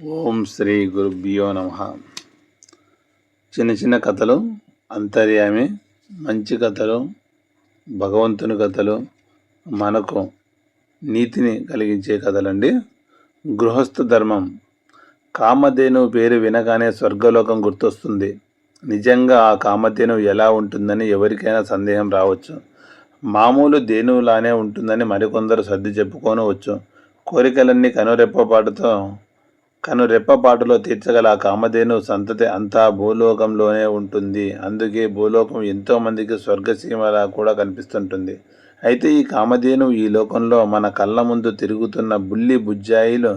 ఓం శ్రీ గురుభ్యో నమ. చిన్న చిన్న కథలు, అంతర్యామి, మంచి కథలు, భగవంతుని కథలు, మనకు నీతిని కలిగించే కథలండి. గృహస్థ ధర్మం. కామధేనువు పేరు వినగానే స్వర్గలోకం గుర్తొస్తుంది. నిజంగా ఆ కామధేనువు ఎలా ఉంటుందని ఎవరికైనా సందేహం రావచ్చు. మామూలు ధేనువులానే ఉంటుందని మరికొందరు సర్ది చెప్పుకోనవచ్చు. కోరికలన్నీ కనురెప్పపాటులో తీర్చగల ఆ కామధేను సంతతి అంతా భూలోకంలోనే ఉంటుంది. అందుకే భూలోకం ఎంతోమందికి స్వర్గసీమలా కూడా కనిపిస్తుంటుంది. అయితే ఈ కామధేను ఈ లోకంలో మన కళ్ళ ముందు తిరుగుతున్న బుల్లి బుజ్జాయిలు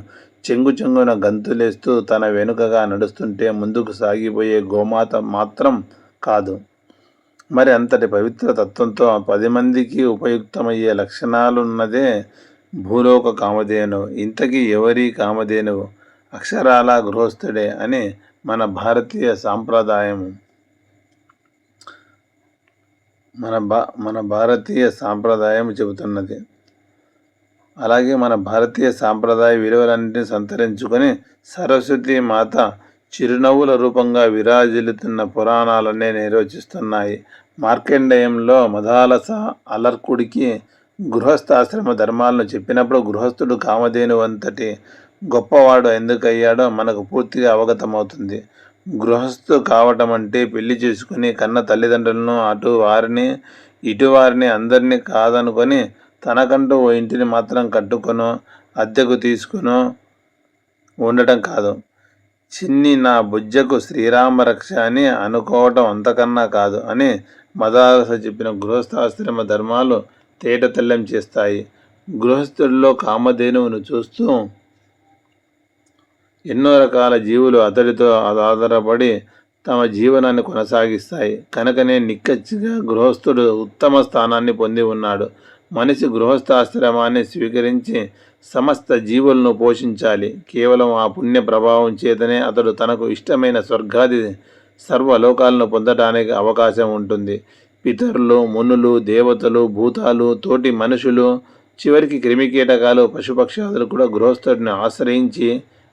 చెంగున గంతులేస్తూ తన వెనుకగా నడుస్తుంటే ముందుకు సాగిపోయే గోమాత మాత్రం కాదు. మరి అంతటి పవిత్ర తత్వంతో 10 మందికి ఉపయుక్తమయ్యే లక్షణాలున్నదే భూలోక కామధేను. ఇంతకీ ఎవరి కామధేనువు? అక్షరాల గృహస్థుడే అని మన భారతీయ సాంప్రదాయం చెబుతున్నది. అలాగే మన భారతీయ సాంప్రదాయ విలువలన్నింటినీ సంతరించుకొని సరస్వతి మాత చిరునవ్వుల రూపంగా విరాజిల్లుతున్న పురాణాలనే నిర్వచిస్తున్నాయి. మార్కండేయంలో మదాలస అలర్కుడికి గృహస్థాశ్రమ ధర్మాలను చెప్పినప్పుడు గృహస్థుడు కామధేను అంతటి గొప్పవాడు ఎందుకయ్యాడో మనకు పూర్తిగా అవగతమవుతుంది. గృహస్థు కావటం అంటే పెళ్లి చేసుకుని కన్న తల్లిదండ్రులను ఇటు వారిని అందరినీ కాదనుకొని తనకంటూ ఓ ఇంటిని మాత్రం కట్టుకొనో అద్దెకు తీసుకునో ఉండటం కాదు. చిన్ని నా బుజ్జకు శ్రీరామరక్ష అని అనుకోవటం అంతకన్నా కాదు అని మదాలస చెప్పిన గృహస్థాశ్రమ ధర్మాలు తేటతెల్లం చేస్తాయి. గృహస్థుల్లో కామధేనువును చూస్తూ ఎన్నో రకాల జీవులు అతడితో ఆధారపడి తమ జీవనాన్ని కొనసాగిస్తాయి. కనుకనే నిక్కచ్చిగా గృహస్థుడు ఉత్తమ స్థానాన్ని పొంది ఉన్నాడు. మనిషి గృహస్థాశ్రమాన్ని స్వీకరించి సమస్త జీవులను పోషించాలి. కేవలం ఆ పుణ్య ప్రభావం చేతనే అతడు తనకు ఇష్టమైన స్వర్గాది సర్వలోకాలను పొందటానికి అవకాశం ఉంటుంది. పితరులు, మునులు, దేవతలు, భూతాలు, తోటి మనుషులు, చివరికి క్రిమికీటకాలు, పశుపక్షాదులు కూడా గృహస్థుడిని ఆశ్రయించి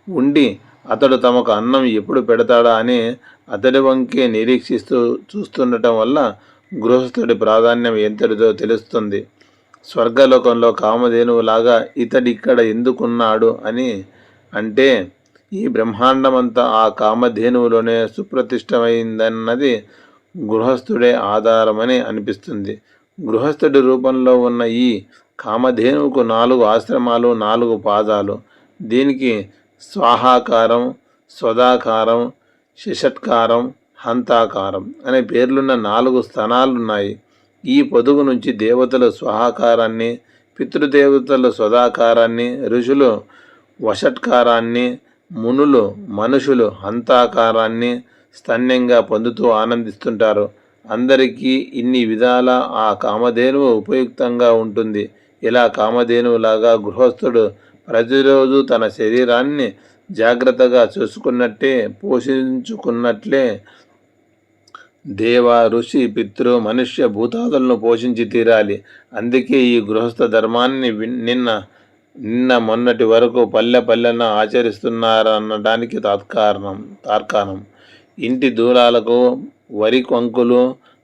ఉండి అతడు తమకు అన్నం ఎప్పుడు పెడతాడా అని అతడి వంకే నిరీక్షిస్తూ చూస్తుండటం వల్ల గృహస్థుడి ప్రాధాన్యం ఎంతటిదో తెలుస్తుంది. స్వర్గలోకంలో కామధేనువులాగా ఇతడిక్కడ ఎందుకున్నాడు అని అంటే ఈ బ్రహ్మాండమంతా ఆ కామధేనువులోనే సుప్రతిష్టమైందన్నది గృహస్థుడే ఆధారమని అనిపిస్తుంది. గృహస్థుడి రూపంలో ఉన్న ఈ కామధేనువుకు 4 ఆశ్రమాలు, 4 పాదాలు. దీనికి స్వాహాకారం, స్వదాకారం, షషట్కారం, హంతాకారం అనే పేర్లున్న 4 స్థానాలున్నాయి. ఈ పొదుగు నుంచి దేవతలు స్వాహాకారాన్ని, పితృదేవతలు స్వదాకారాన్ని, ఋషులు వషట్కారాన్ని, మునులు మనుషులు హంతాకారాన్ని స్తన్యంగా పొందుతూ ఆనందిస్తుంటారు. అందరికీ ఇన్ని విధాల ఆ కామధేనువు ఉపయుక్తంగా ఉంటుంది. ఇలా కామధేనువులాగా గృహస్థుడు ప్రతిరోజు తన శరీరాన్ని జాగ్రత్తగా చూసుకున్నట్టే, పోషించుకున్నట్లే దేవ, ఋషి, పితృ, మనుష్య, భూతాదులను పోషించి తీరాలి. అందుకే ఈ గృహస్థ ధర్మాన్ని నిన్న మొన్నటి వరకు పల్లెన ఆచరిస్తున్నారనడానికి తార్కాణం. ఇంటి దూలాలకు వరి కంకులు,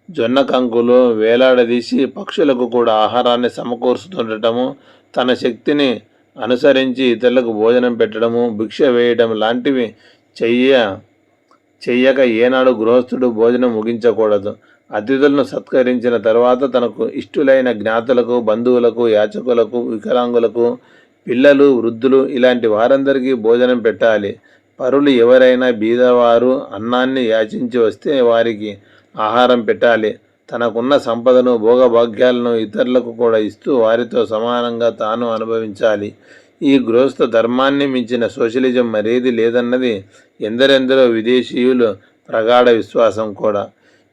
జొన్న కంకులు వేలాడదీసి పక్షులకు కూడా ఆహారాన్ని సమకూరుస్తుండటము, తన శక్తిని అనుసరించి ఇతరులకు భోజనం పెట్టడము, భిక్ష వేయడం లాంటివి చెయ్యక ఏనాడు గృహస్థుడు భోజనం ముగించకూడదు. అతిథులను సత్కరించిన తర్వాత తనకు ఇష్టులైన జ్ఞాతులకు, బంధువులకు, యాచకులకు, వికలాంగులకు, పిల్లలు, వృద్ధులు ఇలాంటి వారందరికీ భోజనం పెట్టాలి. పరులు ఎవరైనా బీదవారు అన్నాన్ని యాచించి వస్తే వారికి ఆహారం పెట్టాలి. తనకున్న సంపదను, భోగభాగ్యాలను ఇతరులకు కూడా ఇస్తూ వారితో సమానంగా తాను అనుభవించాలి. ఈ గృహస్థ ధర్మాన్ని మించిన సోషలిజం మరేది లేదన్నది ఎందరెందరో విదేశీయులు ప్రగాఢ విశ్వాసం కూడా.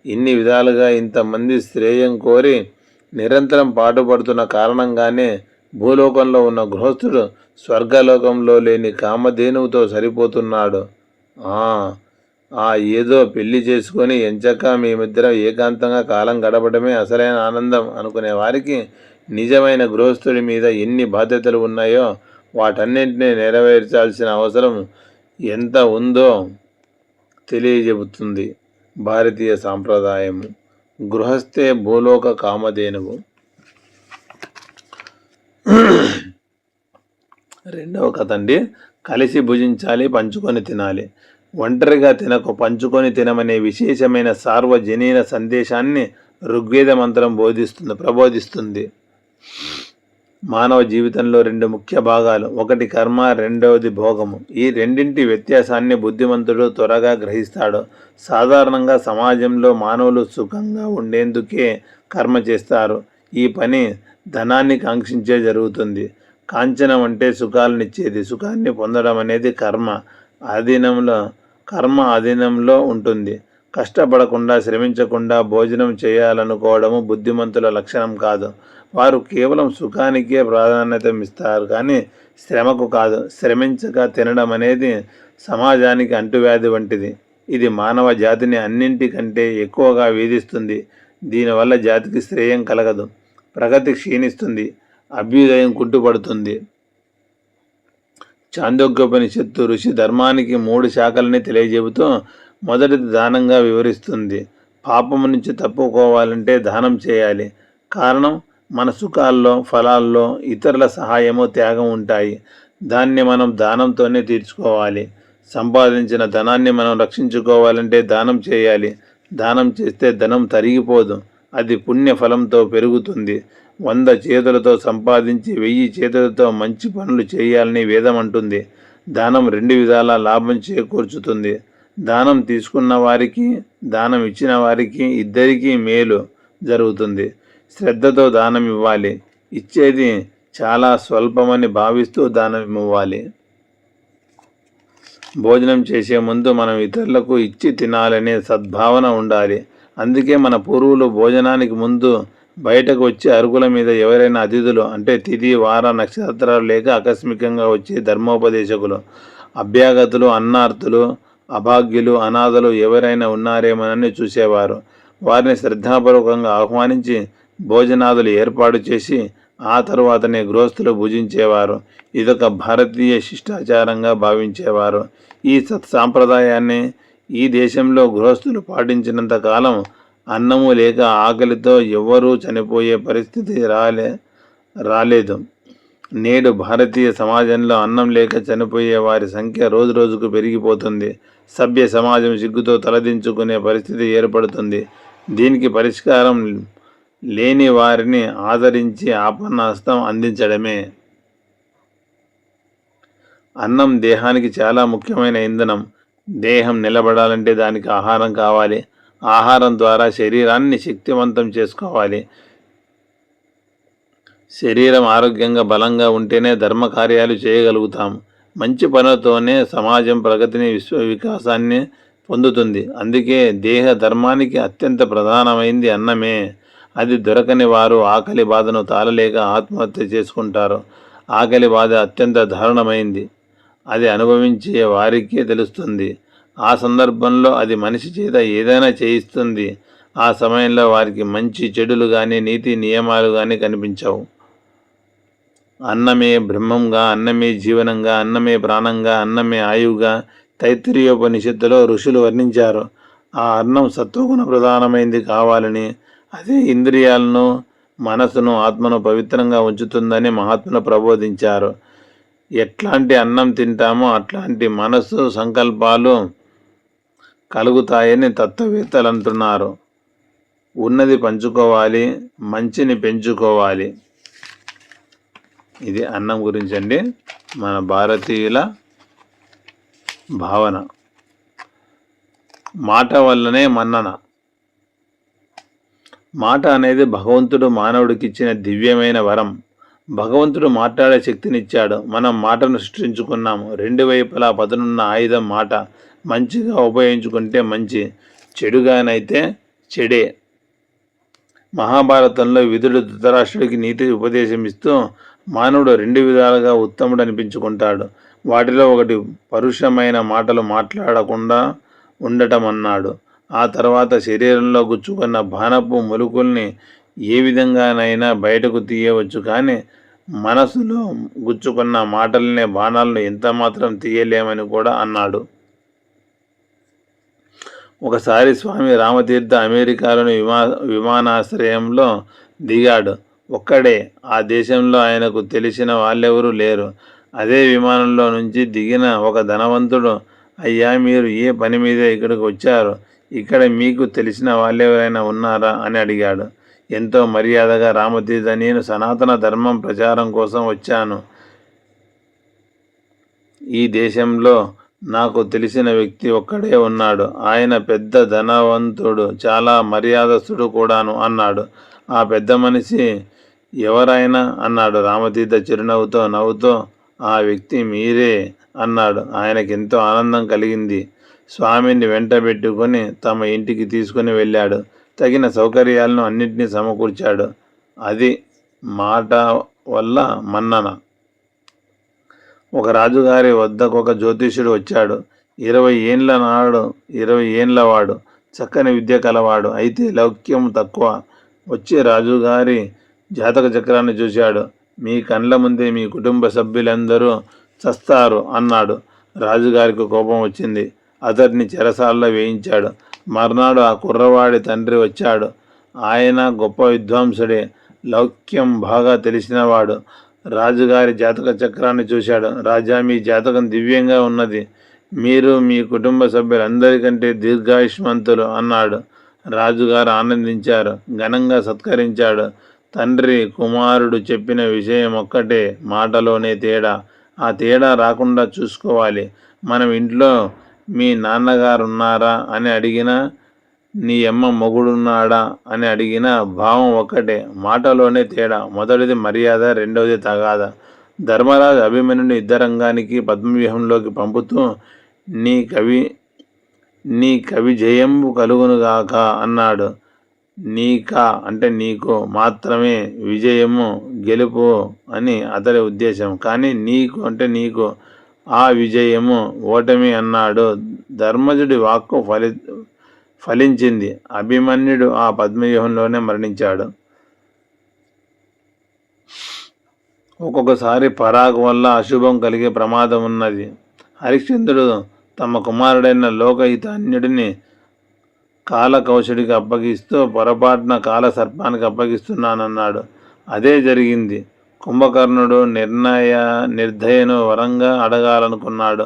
ఇన్ని విధాలుగా ఇంతమంది శ్రేయం కోరి నిరంతరం పాటుపడుతున్న కారణంగానే భూలోకంలో ఉన్న గృహస్థుడు స్వర్గలోకంలో లేని కామధేనువుతో సరిపోతున్నాడు. ఏదో పెళ్లి చేసుకొని ఎంచక్క మేమిద్దరం ఏకాంతంగా కాలం గడపడమే అసలైన ఆనందం అనుకునే వారికి నిజమైన గృహస్థుడి మీద ఎన్ని బాధ్యతలు ఉన్నాయో వాటన్నింటినీ నెరవేర్చాల్సిన అవసరం ఎంత ఉందో తెలియజెబుతుంది భారతీయ సాంప్రదాయము. గృహస్థే భూలోక కామధేనువు. రెండవ కథ అండి. కలిసి భుజించాలి, పంచుకొని తినాలి. ఒంటరిగా తినకు, పంచుకొని తినమనే విశేషమైన సార్వజనీన సందేశాన్ని ఋగ్వేద మంత్రం ప్రబోధిస్తుంది. మానవ జీవితంలో రెండు ముఖ్య భాగాలు, ఒకటి కర్మ, రెండవది భోగము. ఈ రెండింటి వ్యత్యాసాన్ని బుద్ధిమంతుడు త్వరగా గ్రహిస్తాడు. సాధారణంగా సమాజంలో మానవులు సుఖంగా ఉండేందుకే కర్మ చేస్తారు. ఈ పని ధనాన్ని కాంక్షించే జరుగుతుంది. కాంచనం అంటే సుఖాలనిచ్చేది. సుఖాన్ని పొందడం అనేది కర్మ అధీనంలో ఉంటుంది. కష్టపడకుండా, శ్రమించకుండా భోజనం చేయాలనుకోవడము బుద్ధిమంతుల లక్షణం కాదు. వారు కేవలం సుఖానికే ప్రాధాన్యత ఇస్తారు, కానీ శ్రమకు కాదు. శ్రమించక తినడం అనేది సమాజానికి అంటువ్యాధి వంటిది. ఇది మానవ జాతిని అన్నింటికంటే ఎక్కువగా వేధిస్తుంది. దీనివల్ల జాతికి శ్రేయం కలగదు, ప్రగతి క్షీణిస్తుంది, అభ్యుదయం కుంటుపడుతుంది. చాందోగ్యోపనిషత్తు ఋషి ధర్మానికి 3 శాఖలని తెలియజెబుతూ మొదటిది దానంగా వివరిస్తుంది. పాపము నుంచి తప్పుకోవాలంటే దానం చేయాలి. కారణం, మన సుఖాల్లో, ఫలాల్లో ఇతరుల సహాయము, త్యాగం ఉంటాయి. దాన్ని మనం దానంతోనే తీర్చుకోవాలి. సంపాదించిన ధనాన్ని మనం రక్షించుకోవాలంటే దానం చేయాలి. దానం చేస్తే ధనం తరిగిపోదు, అది పుణ్యఫలంతో పెరుగుతుంది. 100 చేతులతో సంపాదించి 1000 చేతులతో మంచి పనులు చేయాలని వేదం అంటుంది. దానం 2 విధాల లాభం చేకూర్చుతుంది. దానం తీసుకున్న వారికి, దానం ఇచ్చిన వారికి ఇద్దరికీ మేలు జరుగుతుంది. శ్రద్ధతో దానం ఇవ్వాలి. ఇచ్చేది చాలా స్వల్పమని భావిస్తూ దానం ఇవ్వాలి. భోజనం చేసే ముందు మనం ఇతరులకు ఇచ్చి తినాలనే సద్భావన ఉండాలి. అందుకే మన పూర్వులు భోజనానికి ముందు బయటకు వచ్చి అరుగుల మీద ఎవరైనా అతిథులు, అంటే తిథి, వార, నక్షత్రాలు లేక ఆకస్మికంగా వచ్చే ధర్మోపదేశకులు, అభ్యాగతులు, అన్నార్థులు, అభాగ్యులు, అనాథలు ఎవరైనా ఉన్నారేమోనని చూసేవారు. వారిని శ్రద్ధాపూర్వకంగా ఆహ్వానించి భోజనాదులు ఏర్పాటు చేసి ఆ తరువాతనే గృహస్థులు భుజించేవారు. ఇదొక భారతీయ శిష్టాచారంగా భావించేవారు. ఈ సత్సాంప్రదాయాన్ని ఈ దేశంలో గృహస్థులు పాటించినంత కాలం అన్నము లేక ఆకలితో ఎవ్వరూ చనిపోయే పరిస్థితి రాలేదు. నేడు భారతీయ సమాజంలో అన్నం లేక చనిపోయే వారి సంఖ్య రోజురోజుకు పెరిగిపోతుంది. సభ్య సమాజం సిగ్గుతో తలదించుకునే పరిస్థితి ఏర్పడుతుంది. దీనికి పరిష్కారం లేని వారిని ఆదరించి ఆపన్నహస్తం అందించడమే. అన్నం దేహానికి చాలా ముఖ్యమైన ఇంధనం. దేహం నిలబడాలంటే దానికి ఆహారం కావాలి. ఆహారం ద్వారా శరీరాన్ని శక్తివంతం చేసుకోవాలి. శరీరం ఆరోగ్యంగా, బలంగా ఉంటేనే ధర్మ కార్యాలు చేయగలుగుతాం. మంచి పనులతోనే సమాజం ప్రగతిని, వికాసాన్ని పొందుతుంది. అందుకే దేహ ధర్మానికి అత్యంత ప్రధానమైంది అన్నమే. అది దొరకని వారు ఆకలి బాధను తాళలేక ఆత్మహత్య చేసుకుంటారు. ఆకలి బాధ అత్యంత దారుణమైంది. అది అనుభవించే వారికే తెలుస్తుంది. ఆ సందర్భంలో అది మనిషి చేత ఏదైనా చేయిస్తుంది. ఆ సమయంలో వారికి మంచి చెడులు కానీ, నీతి నియమాలు కానీ కనిపించవు. అన్నమే బ్రహ్మంగా, అన్నమే జీవనంగా, అన్నమే ప్రాణంగా, అన్నమే ఆయువుగా తైత్తిరీయోపనిషత్తులో ఋషులు వర్ణించారు. ఆ అన్నం సత్వగుణ ప్రధానమైంది కావాలని, అదే ఇంద్రియాలను, మనసును, ఆత్మను పవిత్రంగా ఉంచుతుందని మహాత్ములు ప్రబోధించారు. ఎట్లాంటి అన్నం తింటామో అట్లాంటి మనసు, సంకల్పాలు కలుగుతాయని తత్వవేత్తలు అంటున్నారు. ఉన్నది పంచుకోవాలి, మంచిని పెంచుకోవాలి. ఇది అన్నం గురించి అండి, మన భారతీయుల భావన. మాట వల్లనే మన్నన. మాట అనేది భగవంతుడు మానవుడికి ఇచ్చిన దివ్యమైన వరం. భగవంతుడు మాట్లాడే శక్తినిచ్చాడు. మనం మాటను సృష్టించుకున్నాము. 2 వైపులా పదునున్న ఆయుధం మాట. మంచిగా ఉపయోగించుకుంటే మంచి, చెడుగానైతే చెడే. మహాభారతంలో విదురుడు ధృతరాష్ట్రుడికి నీతి ఉపదేశం ఇస్తూ మానవుడు 2 విధాలుగా ఉత్తముడు అనిపించుకుంటాడు. వాటిలో ఒకటి పరుషమైన మాటలు మాట్లాడకుండా ఉండటం అన్నాడు. ఆ తర్వాత శరీరంలో గుచ్చుకున్న బాణపు ములుకుల్ని ఏ విధంగానైనా బయటకు తీయవచ్చు, కానీ మనసులో గుచ్చుకున్న మాటలనే బాణాలను ఎంతమాత్రం తీయలేమని కూడా అన్నాడు. ఒకసారి స్వామి రామతీర్థ అమెరికాలోని విమానాశ్రయంలో దిగాడు. ఒక్కడే. ఆ దేశంలో ఆయనకు తెలిసిన వాళ్ళెవరూ లేరు. అదే విమానంలో నుంచి దిగిన ఒక ధనవంతుడు, అయ్యా, మీరు ఏ పని మీద ఇక్కడికి వచ్చారు? ఇక్కడ మీకు తెలిసిన వాళ్ళెవరైనా ఉన్నారా అని అడిగాడు. ఎంతో మర్యాదగా రామతీర్థ, నేను సనాతన ధర్మం ప్రచారం కోసం వచ్చాను. ఈ దేశంలో నాకు తెలిసిన వ్యక్తి ఒక్కడే ఉన్నాడు. ఆయన పెద్ద ధనవంతుడు, చాలా మర్యాదస్తుడు కూడాను అన్నాడు. ఆ పెద్ద మనిషి ఎవరైనా అన్నాడు రామతీర్థ చిరునవ్వుతో. నవ్వుతో, ఆ వ్యక్తి మీరే అన్నాడు. ఆయనకెంతో ఆనందం కలిగింది. స్వామిని వెంటబెట్టుకొని తమ ఇంటికి తీసుకుని వెళ్ళాడు. తగిన సౌకర్యాలను అన్నింటినీ సమకూర్చాడు. అది మాట వల్ల మన్నన. ఒక రాజుగారి వద్దకు ఒక జ్యోతిష్యుడు వచ్చాడు. 20 ఏండ్ల వాడు, చక్కని విద్య కలవాడు, అయితే లౌక్యం తక్కువ. వచ్చి రాజుగారి జాతక చక్రాన్ని చూశాడు. మీ కండ్ల ముందే మీ కుటుంబ సభ్యులందరూ చస్తారు అన్నాడు. రాజుగారికి కోపం వచ్చింది. అతడిని చెరసాలలో వేయించాడు. మర్నాడు ఆ కుర్రవాడి తండ్రి వచ్చాడు. ఆయన గొప్ప విద్వాంసుడే, లౌక్యం బాగా తెలిసినవాడు. రాజుగారి జాతక చక్రాన్ని చూశాడు. రాజా, మీ జాతకం దివ్యంగా ఉన్నది. మీరు మీ కుటుంబ సభ్యులందరికంటే దీర్ఘాయుష్మంతులు అన్నాడు. రాజుగారు ఆనందించారు, ఘనంగా సత్కరించాడు. తండ్రి కుమారుడు చెప్పిన విషయం ఒక్కటే, మాటలోనే తేడా. ఆ తేడా రాకుండా చూసుకోవాలి. మనం ఇంట్లో మీ నాన్నగారు ఉన్నారా అని అడిగినా, నీ అమ్మ మొగుడున్నాడా అని అడిగిన భావం ఒక్కటే, మాటలోనే తేడా. మొదటిది మర్యాద, రెండవది తగాద. ధర్మరాజు అభిమన్యుని యుద్ధరంగానికి పద్మవ్యూహంలోకి పంపుతూ, నీ కవి జయంబు కలుగునుగాక అన్నాడు. నీకా అంటే నీకు మాత్రమే విజయము, గెలుపు అని అతడి ఉద్దేశం. కానీ నీకు అంటే నీకు ఆ విజయము, ఓటమి అన్నాడు. ధర్మజుడి వాక్కు ఫలించింది. అభిమన్యుడు ఆ పద్మవ్యూహంలోనే మరణించాడు. ఒక్కొక్కసారి పరాకు వల్ల అశుభం కలిగే ప్రమాదం ఉన్నది. హరిశ్చంద్రుడు తమ కుమారుడైన లోకహితాన్యుడిని కాలకౌశుడికి అప్పగిస్తూ పొరపాటున కాల సర్పానికి అప్పగిస్తున్నానన్నాడు. అదే జరిగింది. కుంభకర్ణుడు నిర్దయను వరంగా అడగాలనుకున్నాడు.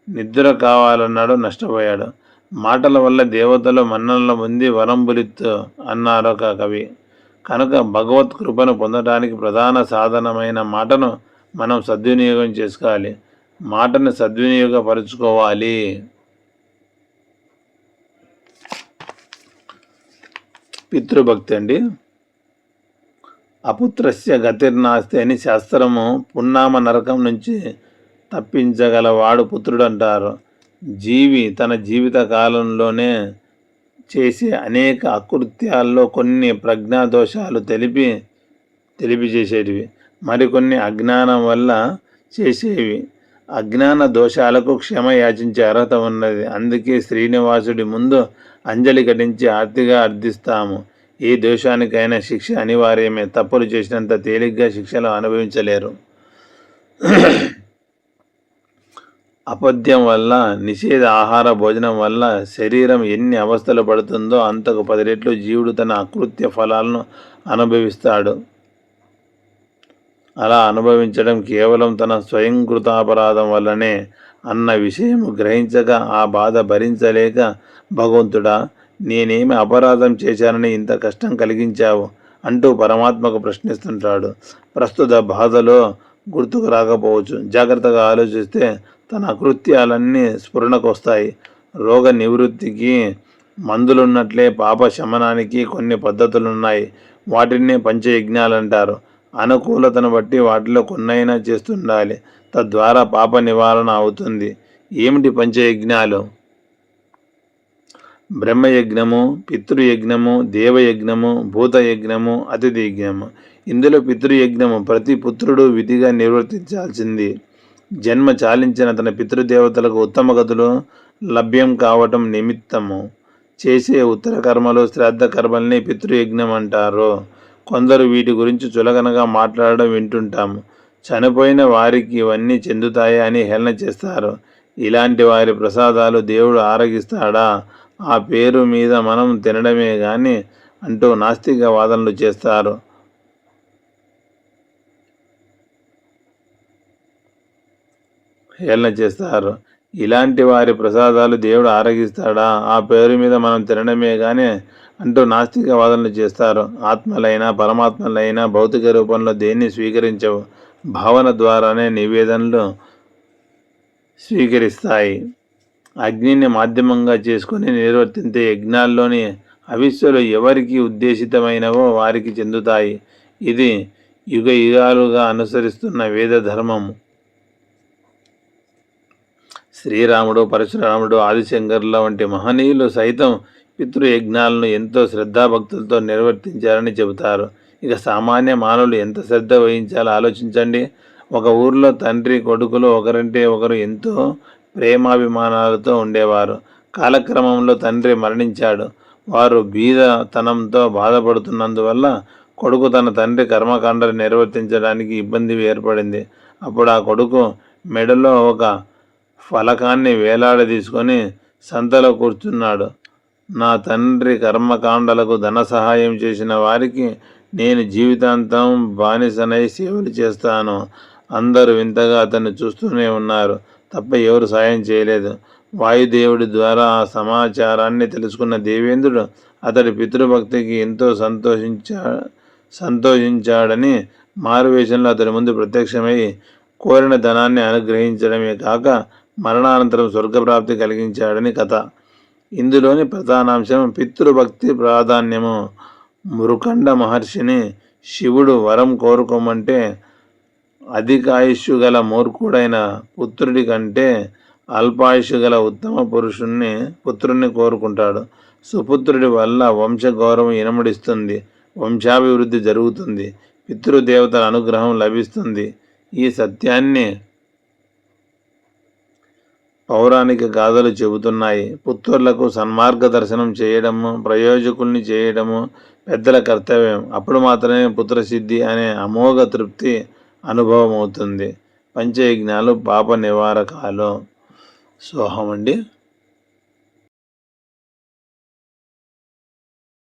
నిద్ర కావాలన్నాడు, నష్టపోయాడు. మాటల వల్ల దేవతలు మన్ననలు పొంది వరంబులిత్తు అన్నారు ఒక కవి. కనుక భగవత్ కృపను పొందడానికి ప్రధాన సాధనమైన మాటను మనం సద్వినియోగం చేసుకోవాలి. మాటను సద్వినియోగపరుచుకోవాలి. పితృభక్తి అండి. అపుత్రస్య గతిర్నాస్తి అని శాస్త్రము పున్నామ నరకం నుంచి తప్పించగలవాడు పుత్రుడు అంటారు. జీవి తన జీవిత కాలంలోనే చేసే అనేక అకృత్యాల్లో కొన్ని ప్రజ్ఞాదోషాలు తెలిపి చేసేటివి, మరికొన్ని అజ్ఞానం వల్ల చేసేవి. అజ్ఞాన దోషాలకు క్షమ యాచించే అర్హత ఉన్నది. అందుకే శ్రీనివాసుడి ముందు అంజలి ఘటించి ఆర్తిగా అర్థిస్తాము. ఏ దోషానికైనా శిక్ష అనివార్యమే. తప్పులు చేసినంత తేలిగ్గా శిక్షలు అనుభవించలేరు. అపథ్యం వల్ల, నిషేధ ఆహార భోజనం వల్ల శరీరం ఎన్ని అవస్థలు పడుతుందో అంతకు 10 రెట్లు జీవుడు తన అకృత్య ఫలాలను అనుభవిస్తాడు. అలా అనుభవించడం కేవలం తన స్వయంకృతాపరాధం వల్లనే అన్న విషయం గ్రహించక ఆ బాధ భరించలేక, భగవంతుడా, నేనేమి అపరాధం చేశానని ఇంత కష్టం కలిగించావు అంటూ పరమాత్మకు ప్రశ్నిస్తుంటాడు. ప్రస్తుత బాధలో గుర్తుకు రాకపోవచ్చు. జాగ్రత్తగా ఆలోచిస్తే తన అకృత్యాలన్నీ స్ఫురణకు వస్తాయి. రోగ నివృత్తికి మందులున్నట్లే పాప శమనానికి కొన్ని పద్ధతులున్నాయి. వాటినే పంచయజ్ఞాలంటారు. అనుకూలతను బట్టి వాటిలో కొన్నైనా చేస్తుండాలి. తద్వారా పాప నివారణ అవుతుంది. ఏమిటి పంచయజ్ఞాలు? బ్రహ్మయజ్ఞము, పితృయజ్ఞము, దేవయజ్ఞము, భూతయజ్ఞము, అతిథి యజ్ఞము. ఇందులో పితృయజ్ఞము ప్రతి పుత్రుడు విధిగా నిర్వర్తించాల్సింది. జన్మ చాలించిన తన పితృదేవతలకు ఉత్తమ గతులు లభ్యం కావటం నిమిత్తము చేసే ఉత్తర కర్మలు, శ్రాద్ధ కర్మల్ని పితృయజ్ఞం అంటారు. కొందరు వీటి గురించి చులకనగా మాట్లాడడం వింటుంటాము. చనిపోయిన వారికి ఇవన్నీ చెందుతాయి అని హేళన చేస్తారు. ఇలాంటి వారి ప్రసాదాలు దేవుడు ఆరగిస్తాడా? ఆ పేరు మీద మనం తినడమే గాని అంటూ నాస్తిక వాదనలు చేస్తారు. హేళన చేస్తారు. ఇలాంటి వారి ప్రసాదాలు దేవుడు ఆరగిస్తాడా? ఆ పేరు మీద మనం తినడమే గాని అంటూ నాస్తిక వాదనలు చేస్తారు. ఆత్మలైనా పరమాత్మలైనా భౌతిక రూపంలో దేన్ని స్వీకరించవు. భావన ద్వారానే నివేదనలు స్వీకరిస్తాయి. అగ్నిని మాధ్యమంగా చేసుకుని నిర్వర్తించే యజ్ఞాల్లోని హవిస్సులు ఎవరికి ఉద్దేశితమైనవో వారికి చెందుతాయి. ఇది యుగ యుగాలుగా అనుసరిస్తున్న వేద ధర్మము. శ్రీరాముడు, పరశురాముడు, ఆదిశంకర్ల వంటి మహనీయులు సైతం పితృయజ్ఞాలను ఎంతో శ్రద్ధాభక్తులతో నిర్వర్తించారని చెబుతారు. ఇక సామాన్య మానవులు ఎంత శ్రద్ధ వహించాలో ఆలోచించండి. ఒక ఊరిలో తండ్రి కొడుకులు ఒకరంటే ఒకరు ఎంతో ప్రేమాభిమానాలతో ఉండేవారు. కాలక్రమంలో తండ్రి మరణించాడు. వారు బీదతనంతో బాధపడుతున్నందువల్ల కొడుకు తన తండ్రి కర్మకాండలు నిర్వర్తించడానికి ఇబ్బంది ఏర్పడింది. అప్పుడు ఆ కొడుకు మెడలో ఒక ఫలకాన్ని వేలాడదీసుకొని సంతలో కూర్చున్నాడు. నా తండ్రి కర్మకాండలకు ధన సహాయం చేసిన వారికి నేను జీవితాంతం బానిసనై సేవలు చేస్తాను. అందరూ వింతగా అతన్ని చూస్తూనే ఉన్నారు తప్ప ఎవరు సాయం చేయలేదు. వాయుదేవుడి ద్వారా ఆ సమాచారాన్ని తెలుసుకున్న దేవేంద్రుడు అతడి పితృభక్తికి ఎంతో సంతోషించాడని మారువేషంలో అతడి ముందు ప్రత్యక్షమై కోరిన ధనాన్ని అనుగ్రహించడమే కాక మరణానంతరం స్వర్గప్రాప్తి కలిగించాడని కథ. ఇందులోని ప్రధానాంశం పితృభక్తి ప్రాధాన్యము. మృకండ మహర్షిని శివుడు వరం కోరుకోమంటే అధికాయుష్యు గల మూర్ఖుడైన పుత్రుడి కంటే అల్పాయుష్యు గల ఉత్తమ పుత్రుణ్ణి కోరుకుంటాడు. సుపుత్రుడి వల్ల వంశగౌరవం ఇనమడిస్తుంది, వంశాభివృద్ధి జరుగుతుంది, పితృదేవతల అనుగ్రహం లభిస్తుంది. ఈ సత్యాన్ని పౌరాణిక గాథలు చెబుతున్నాయి. పుత్రులకు సన్మార్గదర్శనం చేయడము, ప్రయోజకుల్ని చేయడము పెద్దల కర్తవ్యం. అప్పుడు మాత్రమే పుత్రసిద్ధి అనే అమోఘ తృప్తి అనుభవం అవుతుంది. పంచయజ్ఞాలు పాప నివారకాలు. సోహం అండి.